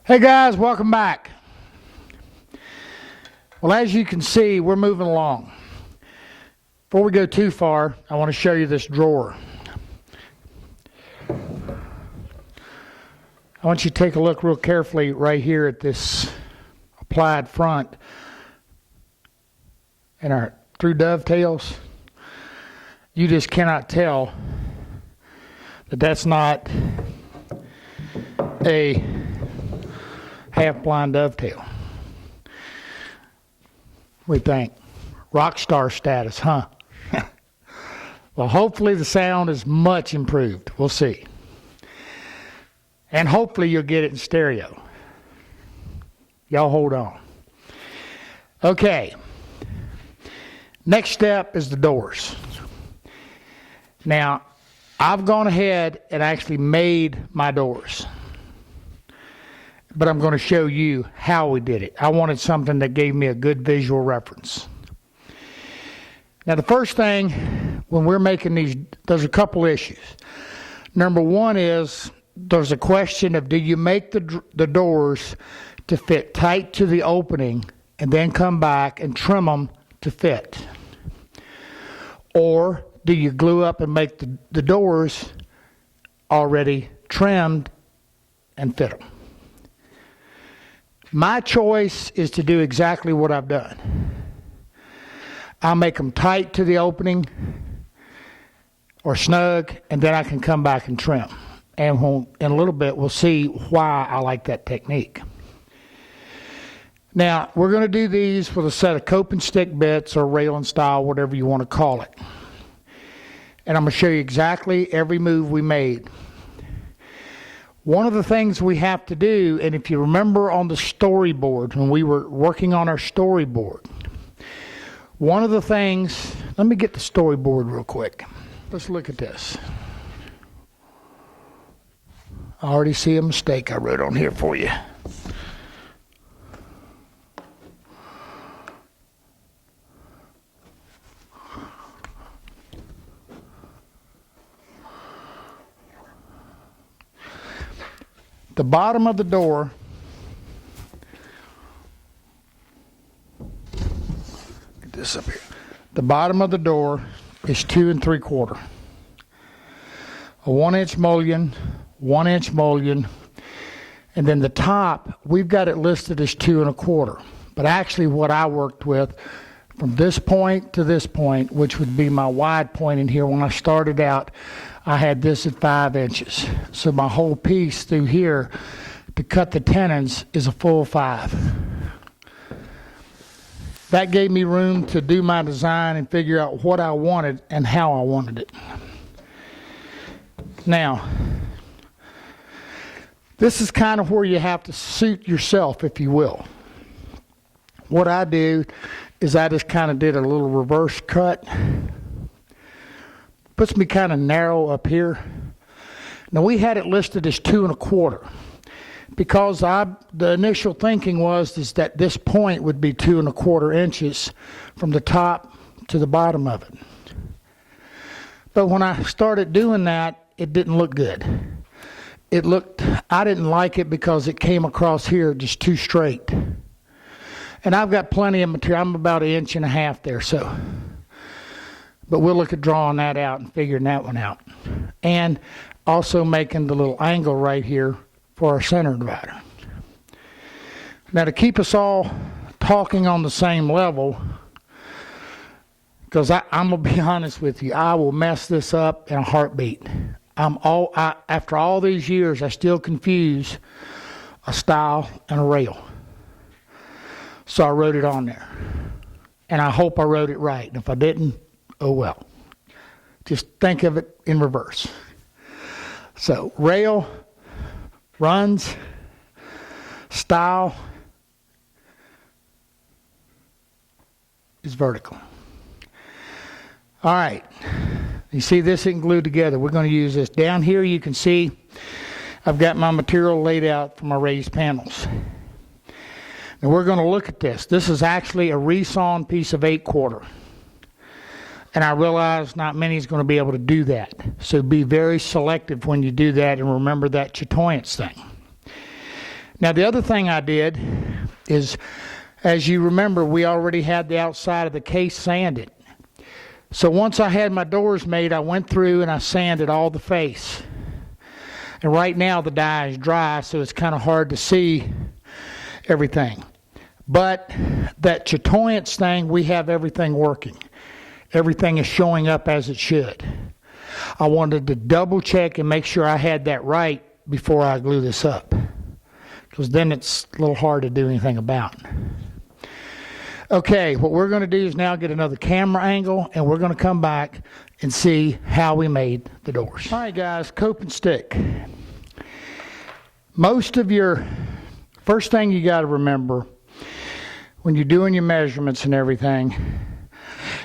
Hey guys, welcome back. Well, as you can see, we're moving along. Before we go too far, I want to show you this drawer. I want you to take a look real carefully right here at this applied front and our through dovetails. You just cannot tell that that's not a half blind dovetail. We think rock star status, huh? Well, hopefully the sound is much improved. We'll see. And hopefully you'll get it in stereo. Y'all hold on. Okay. Next step is the doors. Now, I've gone ahead and actually made my doors. But I'm going to show you how we did it. I wanted something that gave me a good visual reference. Now, the first thing when we're making these, there's a couple issues. Number one is there's a question of, do you make the doors to fit tight to the opening and then come back and trim them to fit? Or do you glue up and make the doors already trimmed and fit them? My choice is to do exactly what I've done. I'll make them tight to the opening or snug, and then I can come back and trim. And in a little bit, we'll see why I like that technique. Now, we're going to do these with a set of cope and stick bits or rail and style, whatever you want to call it. And I'm going to show you exactly every move we made. One of the things we have to do, and if you remember on the storyboard, when we were working on our storyboard, one of the things, let me get the storyboard real quick. Let's look at this. I already see a mistake I wrote on here for you. The bottom of the door get this up here. The bottom of the door is 2 3/4. A 1-inch mullion, 1-inch mullion, and then the top we've got it listed as 2 1/4. But actually, what I worked with from this point to this point, which would be my wide point in here, when I started out, I had this at 5 inches. So my whole piece through here to cut the tenons is a full 5. That gave me room to do my design and figure out what I wanted and how I wanted it. Now, this is kind of where you have to suit yourself, if you will. What I do is I just kind of did a little reverse cut. Puts me kind of narrow up here. Now we had it listed as 2 1/4 because the initial thinking is that this point would be 2 1/4 inches from the top to the bottom of it. But when I started doing that, it didn't look good. I didn't like it because it came across here just too straight. And I've got plenty of material. I'm about 1.5 inches there, so. But we'll look at drawing that out and figuring that one out. And also making the little angle right here for our center divider. Now, to keep us all talking on the same level, because I'm going to be honest with you, I will mess this up in a heartbeat. After all these years, I still confuse a stile and a rail. So I wrote it on there. And I hope I wrote it right. And if I didn't, oh well. Just think of it in reverse. So rail runs, stile is vertical. All right. You see this isn't glued together. We're going to use this. Down here you can see I've got my material laid out for my raised panels. Now we're going to look at this. This is actually a resawn piece of 8/4. And I realize not many is going to be able to do that. So be very selective when you do that and remember that chatoyance thing. Now, the other thing I did is, as you remember, we already had the outside of the case sanded. So once I had my doors made, I went through and I sanded all the face. And right now the dye is dry, so it's kind of hard to see everything. But that chatoyance thing, we have everything working. Everything is showing up as it should. I wanted to double check and make sure I had that right before I glue this up, because then it's a little hard to do anything about. Okay, what we're going to do is now get another camera angle, and we're going to come back and see how we made the doors. All right, guys, cope and stick. Most of your first thing you got to remember when you're doing your measurements and everything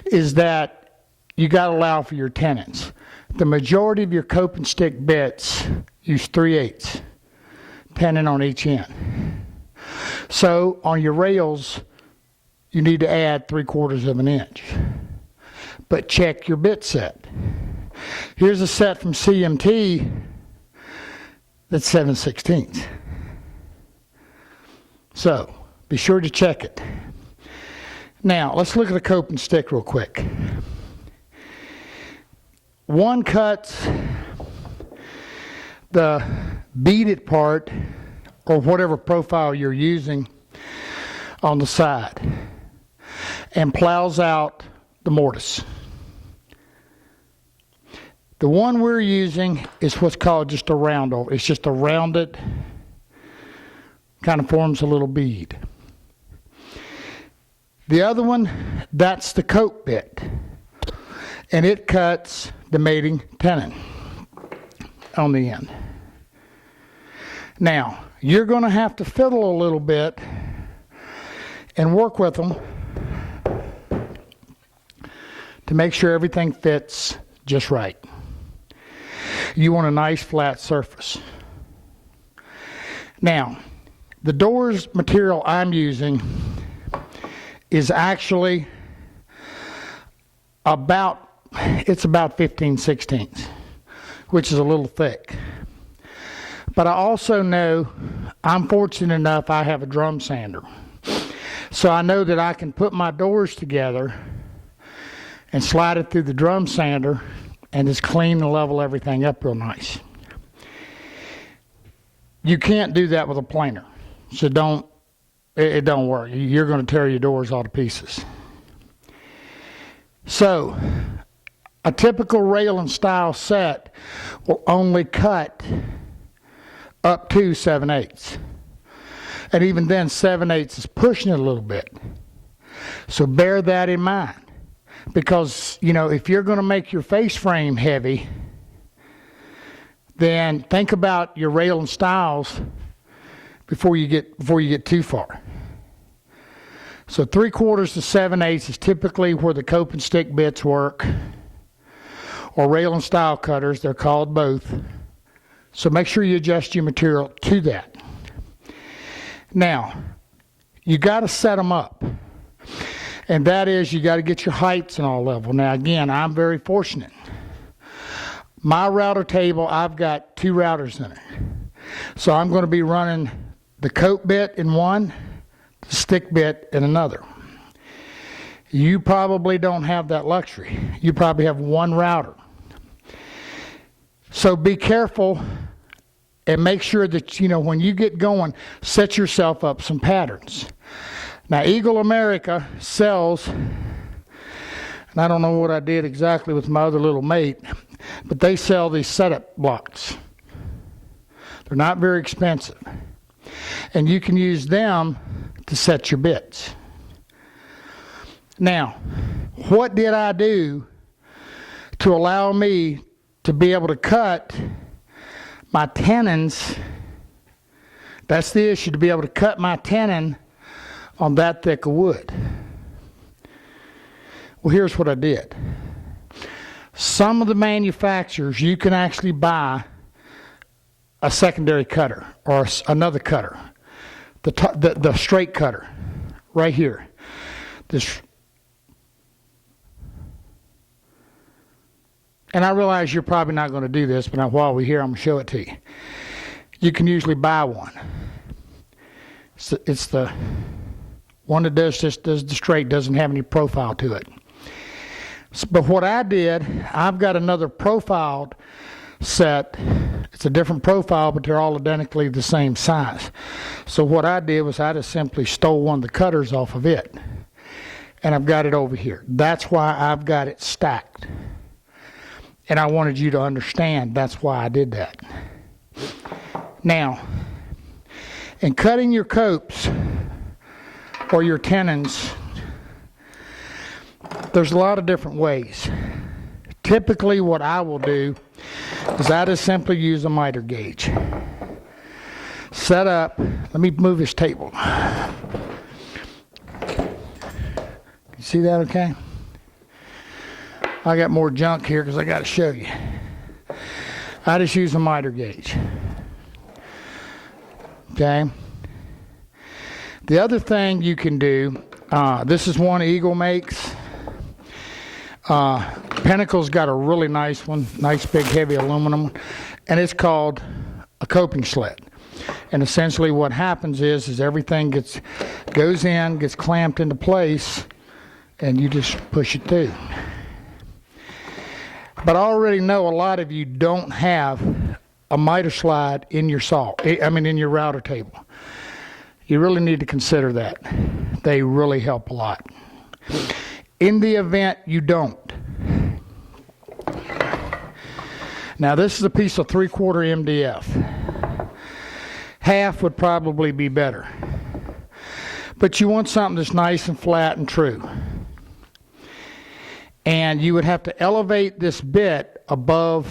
is that you got to allow for your tenons. The majority of your cope and stick bits use 3/8 tenon on each end. So on your rails, you need to add 3/4 of an inch. But check your bit set. Here's a set from CMT that's 7/16. So be sure to check it. Now let's look at the cope and stick real quick. One cuts the beaded part, or whatever profile you're using, on the side and plows out the mortise. The one we're using is what's called just a roundel. It's just a rounded, kind of forms a little bead. The other one, that's the cope bit, and it cuts the mating tenon on the end. Now, you're going to have to fiddle a little bit and work with them to make sure everything fits just right. You want a nice flat surface. Now, the doors material I'm using is actually about 15/16, which is a little thick. But I also know I'm fortunate enough I have a drum sander. So I know that I can put my doors together and slide it through the drum sander and just clean and level everything up real nice. You can't do that with a planer. So it don't work. You're going to tear your doors all to pieces. So a typical rail and stile set will only cut up to 7/8. And even then, 7/8 is pushing it a little bit. So bear that in mind. Because, you know, if you're going to make your face frame heavy, then think about your rail and stiles before you get too far. So 3/4 to 7/8 is typically where the cope and stick bits work, or rail and stile cutters. They're called both. So make sure you adjust your material to that. Now, you got to set them up. And that is, you got to get your heights and all level. Now, again, I'm very fortunate. My router table, I've got 2 routers in it. So I'm going to be running the cope bit in one, the stick bit in another. You probably don't have that luxury. You probably have one router. So be careful and make sure that, you know, when you get going, set yourself up some patterns. Now, Eagle America sells, and I don't know what I did exactly with my other little mate, but they sell these setup blocks. They're not very expensive. And you can use them to set your bits. Now, what did I do to allow me to be able to cut my tenons? That's the issue, to be able to cut my tenon on that thick of wood. Well, here's what I did. Some of the manufacturers, you can actually buy a secondary cutter or another cutter, the straight cutter right here. This, and I realize you're probably not going to do this, but while we're here, I'm going to show it to you. You can usually buy one. It's the one that does the straight, doesn't have any profile to it. But what I did, I've got another profiled set. It's a different profile, but they're all identically the same size. So what I did was I just simply stole one of the cutters off of it, and I've got it over here. That's why I've got it stacked. And I wanted you to understand that's why I did that. Now, in cutting your copes or your tenons, there's a lot of different ways. Typically what I will do is I just simply use a miter gauge. Set up, let me move this table. You see that okay? I got more junk here because I got to show you. I just use a miter gauge. Okay? The other thing you can do, this is one Eagle makes. Pinnacle's got a really nice one, nice big heavy aluminum, and it's called a coping sled. And essentially what happens is everything goes in, gets clamped into place, and you just push it through. But I already know a lot of you don't have a miter slide in your in your router table. You really need to consider that. They really help a lot. In the event you don't. Now this is a piece of 3/4 MDF. Half would probably be better. But you want something that's nice and flat and true. And you would have to elevate this bit above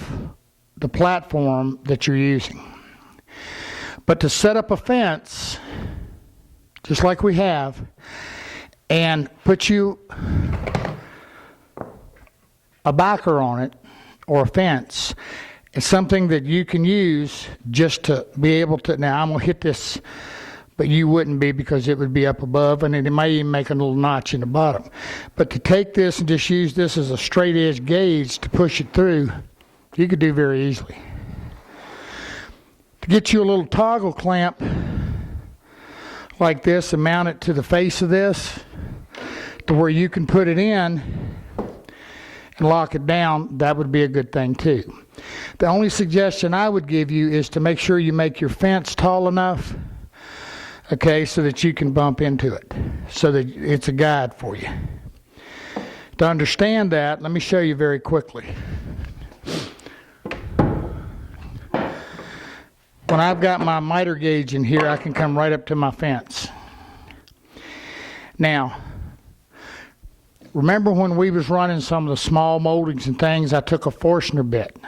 the platform that you're using. But to set up a fence, just like we have, and put you a backer on it, or a fence, it's something that you can use just to be able to, now I'm going to hit this, but you wouldn't be because it would be up above, and it may even make a little notch in the bottom. But to take this and just use this as a straight edge gauge to push it through, you could do very easily. To get you a little toggle clamp like this and mount it to the face of this to where you can put it in and lock it down, that would be a good thing too. The only suggestion I would give you is to make sure you make your fence tall enough, okay, so that you can bump into it, so that it's a guide for you. To understand that, let me show you very quickly. When I've got my miter gauge in here, I can come right up to my fence. Now, remember when we was running some of the small moldings and things, I took a Forstner bit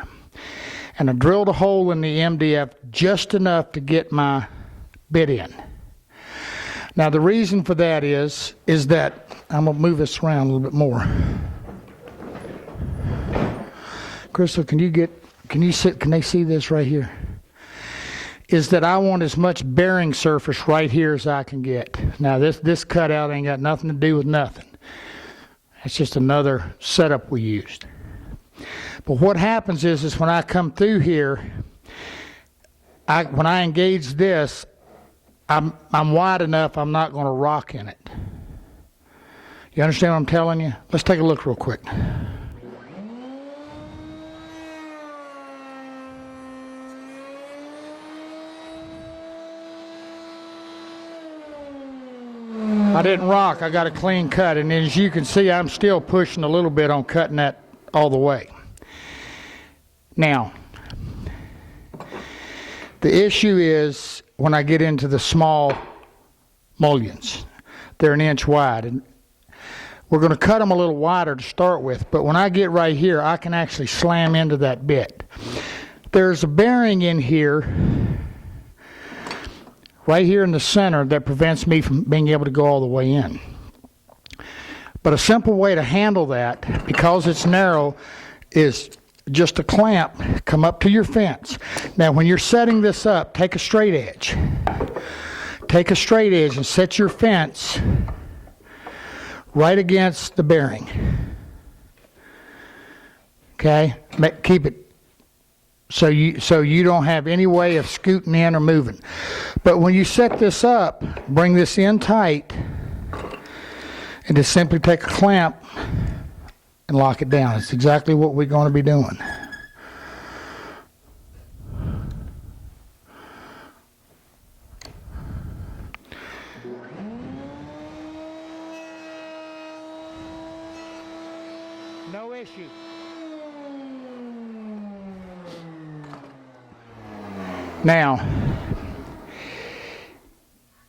and I drilled a hole in the MDF just enough to get my bit in. Now the reason for that is that, I'm going to move this around a little bit more. Crystal, can they see this right here? Is that I want as much bearing surface right here as I can get. Now this cutout ain't got nothing to do with nothing. It's just another setup we used. But what happens is when I come through here, when I engage this, I'm wide enough, I'm not going to rock in it. You understand what I'm telling you? Let's take a look real quick. I didn't rock, I got a clean cut, and as you can see, I'm still pushing a little bit on cutting that all the way. Now, the issue is when I get into the small mullions, they're 1 inch wide, and we're going to cut them a little wider to start with, but when I get right here, I can actually slam into that bit. There's a bearing in here, right here in the center, that prevents me from being able to go all the way in. But a simple way to handle that, because it's narrow, is just a clamp, come up to your fence. Now when you're setting this up, take a straight edge. Take a straight edge and set your fence right against the bearing. Okay? Keep it so you don't have any way of scooting in or moving. But when you set this up, bring this in tight and just simply take a clamp and lock it down. It's exactly what we're going to be doing. No issue. Now,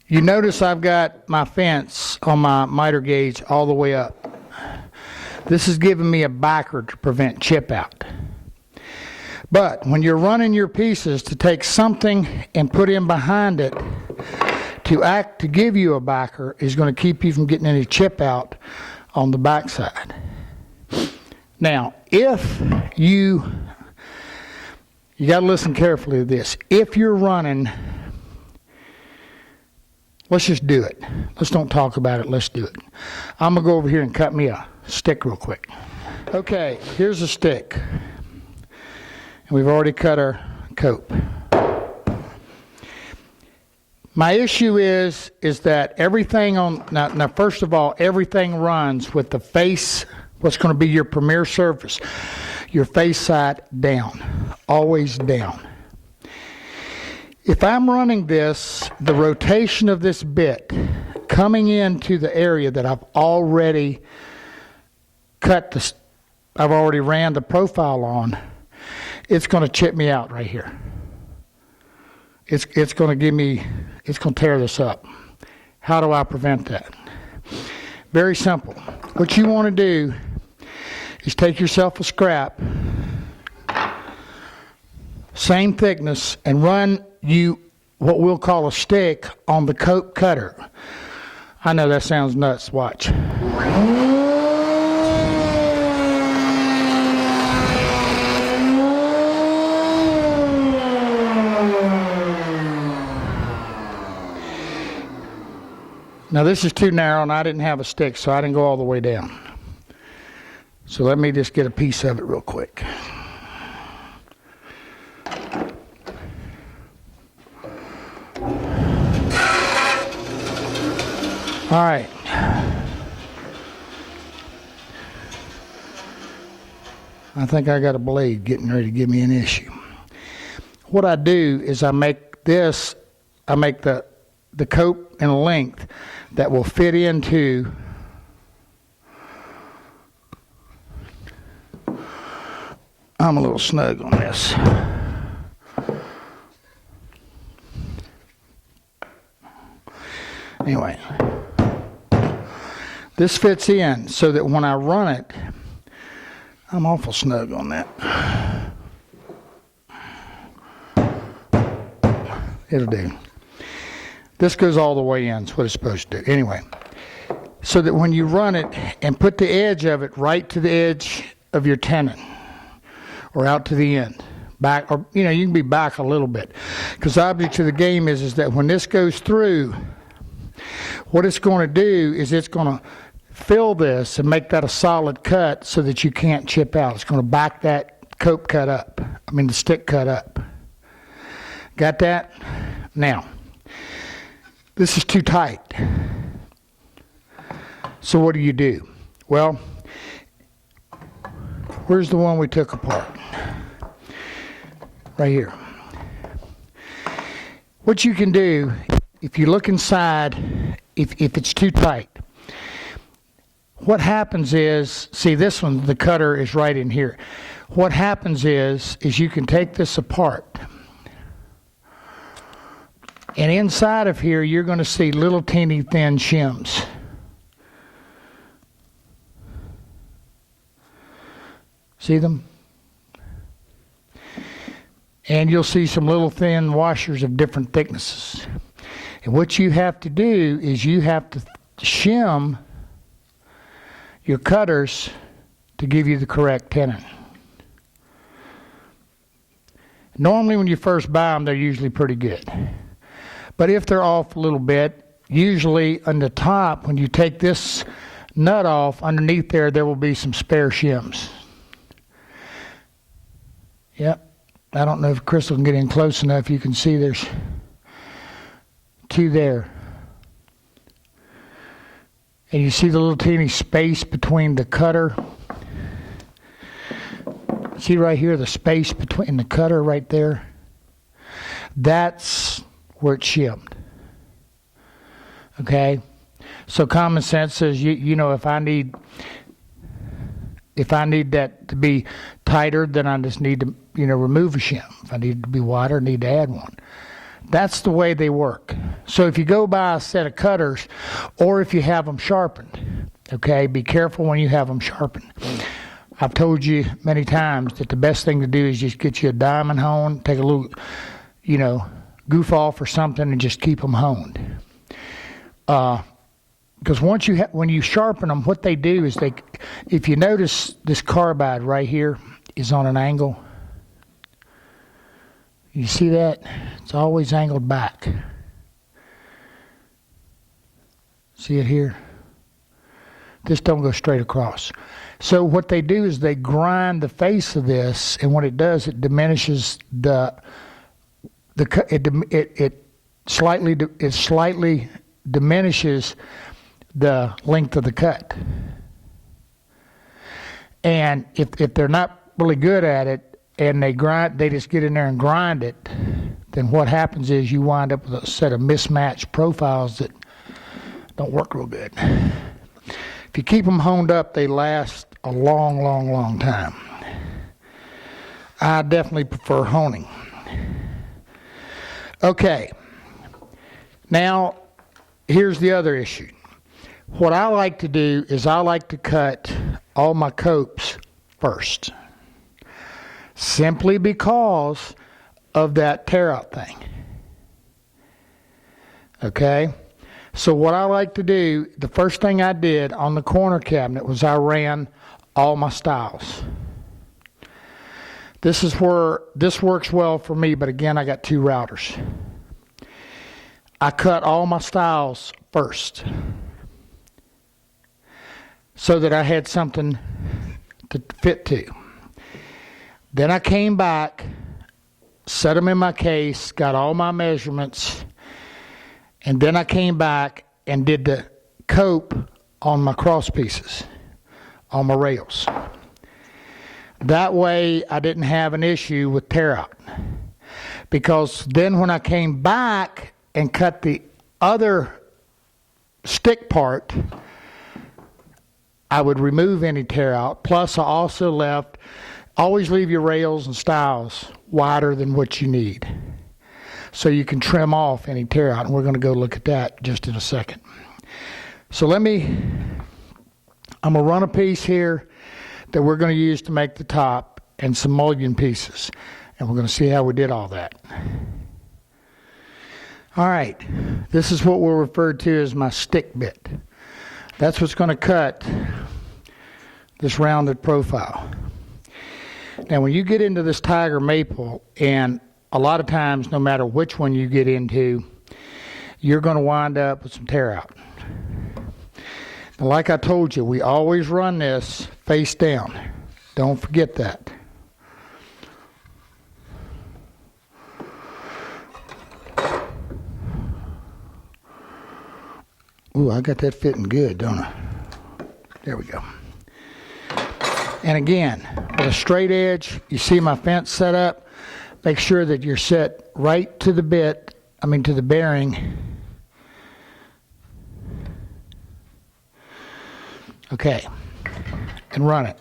you notice I've got my fence on my miter gauge all the way up. This is giving me a backer to prevent chip out. But when you're running your pieces to take something and put in behind it to give you a backer is going to keep you from getting any chip out on the backside. Now, if you got to listen carefully to this. If you're running, let's just do it. Let's don't talk about it. Let's do it. I'm going to go over here and cut me a stick real quick. Okay, here's a stick. And we've already cut our cope. My issue is that everything on, now first of all, everything runs with the face, what's going to be your premier surface, your face side down, always down. If I'm running this, the rotation of this bit coming into the area that I've already I've already ran the profile on, it's going to chip me out right here. It's going to tear this up. How do I prevent that? Very simple. What you want to do is take yourself a scrap, same thickness, and run what we'll call a stick on the cope cutter. I know that sounds nuts. Watch. Now this is too narrow and I didn't have a stick, so I didn't go all the way down. So let me just get a piece of it real quick. All right. I think I got a blade getting ready to give me an issue. What I do is I make the cope in a length that will fit into I'm a little snug on this. Anyway, this fits in so that when I run it, I'm awful snug on that. It'll do. This goes all the way in. That's what it's supposed to do. Anyway, so that when you run it and put the edge of it right to the edge of your tenon or out to the end, back, or you can be back a little bit, because the object of the game is that when this goes through, what it's going to do is it's going to fill this and make that a solid cut so that you can't chip out. It's going to back that cope cut up. The stick cut up. Got that? Now, this is too tight. So what do? Well, where's the one we took apart? Right here. What you can do, if you look inside, if it's too tight, what happens is, see this one, the cutter is right in here. What happens is you can take this apart. And inside of here, you're going to see little teeny thin shims. See them? And you'll see some little thin washers of different thicknesses. And what you have to do is you have to shim your cutters to give you the correct tenon. Normally when you first buy them, they're usually pretty good. But if they're off a little bit, usually on the top, when you take this nut off, underneath there will be some spare shims. Yep. I don't know if Crystal can get in close enough. You can see there's two there. And you see the little teeny space between the cutter. See right here, the space between the cutter right there? That's where it's shimmed. Okay? So common sense says, you know, if I need that to be tighter, then I just need to, you know, remove a shim. If I need it to be wider, I need to add one. That's the way they work. So if you go buy a set of cutters, or if you have them sharpened, okay, be careful when you have them sharpened. I've told you many times that the best thing to do is just get you a diamond hone, take a little, you know, goof off or something, and just keep them honed. Because when you sharpen them, what they do is if you notice this carbide right here is on an angle. You see that? It's always angled back. See it here? This don't go straight across. So what they do is they grind the face of this, and what it does, it diminishes it slightly diminishes the length of the cut. And if they're not really good at it, and they just get in there and grind it, then what happens is you wind up with a set of mismatched profiles that don't work real good. If you keep them honed up, they last a long, long, long time. I definitely prefer honing. Okay. Now, here's the other issue. What I like to do is I like to cut all my copes first. Simply because of that tear out thing. Okay? So what I like to do, the first thing I did on the corner cabinet was I ran all my stiles. This is where this works well for me, but again, I got two routers. I cut all my stiles first so that I had something to fit to. Then I came back, set them in my case, got all my measurements, and then I came back and did the cope on my cross pieces, on my rails. That way I didn't have an issue with tear out. Because then when I came back and cut the other stick part, I would remove any tear out. Plus I also always leave your rails and stiles wider than what you need, so you can trim off any tear out, and we're going to go look at that just in a second. So I'm going to run a piece here that we're going to use to make the top, and some mullion pieces, and we're going to see how we did all that. All right, this is what we'll refer to as my stick bit. That's what's going to cut this rounded profile. Now when you get into this tiger maple, and a lot of times, no matter which one you get into, you're going to wind up with some tear out. Now, like I told you, we always run this face down. Don't forget that. Ooh, I got that fitting good, don't I? There we go. And again, with a straight edge, you see my fence set up. Make sure that you're set right to the to the bearing. Okay, and run it.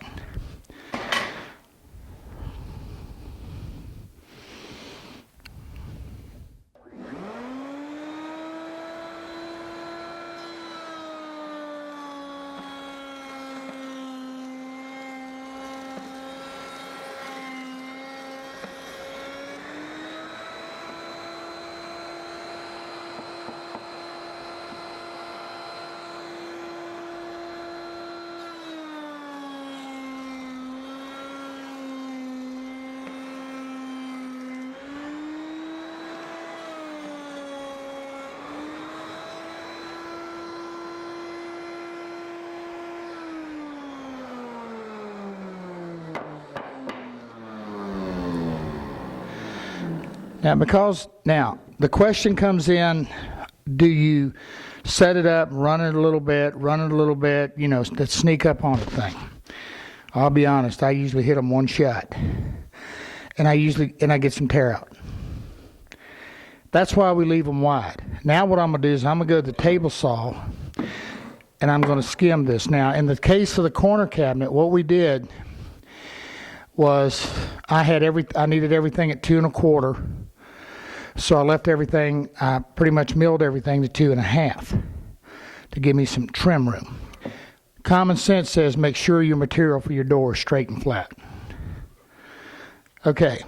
Now the question comes in, do you set it up, run it a little bit, you know, to sneak up on the thing? I'll be honest, I usually hit them one shot. And I get some tear out. That's why we leave them wide. Now what I'm going to do is I'm going to go to the table saw and I'm going to skim this. Now in the case of the corner cabinet, what we did was I needed everything at 2 1/4. So I left everything, I pretty much milled everything to 2 1/2 to give me some trim room. Common sense says make sure your material for your door is straight and flat. Okay,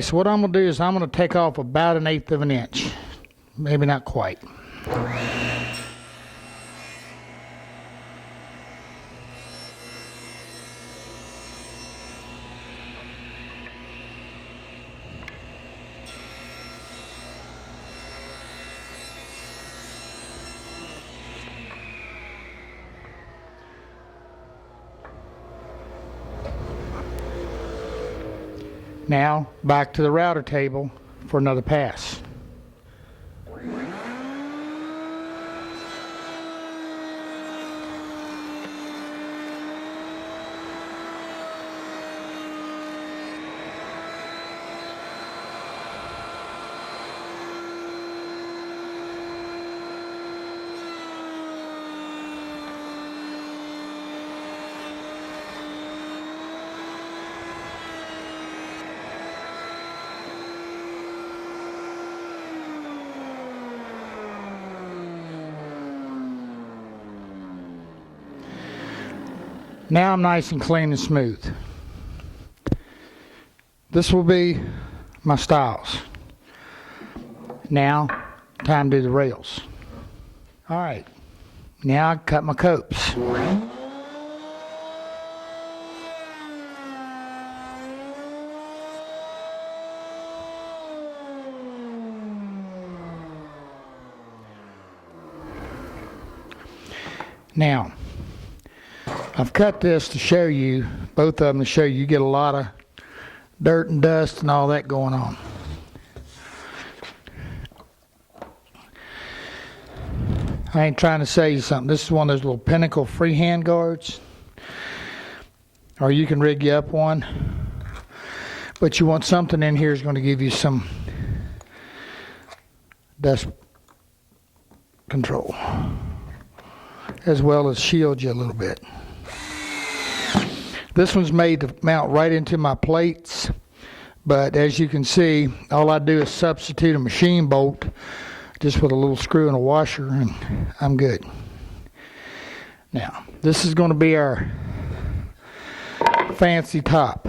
so what I'm going to do is I'm going to take off about 1/8 of an inch. Maybe not quite. Now, back to the router table for another pass. Now I'm nice and clean and smooth. This will be my stiles. Now, time to do the rails. All right, now I cut my copes. Now, I've cut this to show you, both of them to show you get a lot of dirt and dust and all that going on. I ain't trying to say you something. This is one of those little Pinnacle freehand guards, or you can rig you up one, but you want something in here is going to give you some dust control, as well as shield you a little bit. This one's made to mount right into my plates, but as you can see, all I do is substitute a machine bolt just with a little screw and a washer, and I'm good. Now, this is going to be our fancy top.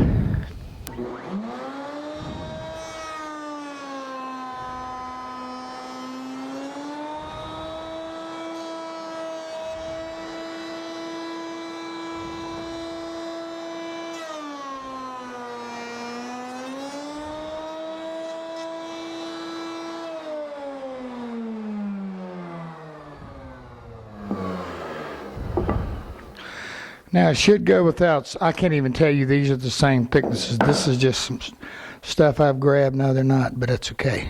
Now, it should go without, I can't even tell you these are the same thicknesses. This is just some stuff I've grabbed. No, they're not, but it's okay.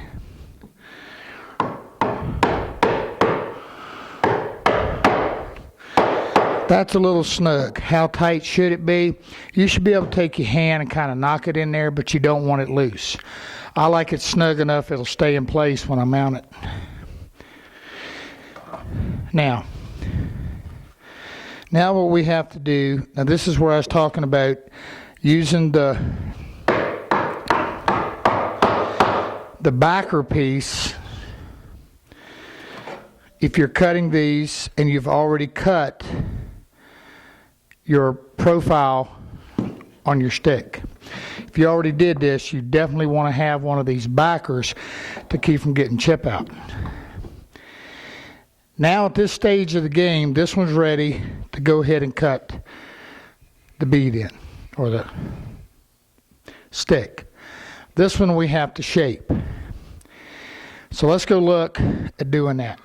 That's a little snug. How tight should it be? You should be able to take your hand and kind of knock it in there, but you don't want it loose. I like it snug enough it'll stay in place when I mount it. Now what we have to do, now this is where I was talking about using the backer piece. If you're cutting these and you've already cut your profile on your stick, if you already did this, you definitely want to have one of these backers to keep from getting chip out. Now at this stage of the game, this one's ready to go ahead and cut the bead in, or the stick. This one we have to shape. So let's go look at doing that.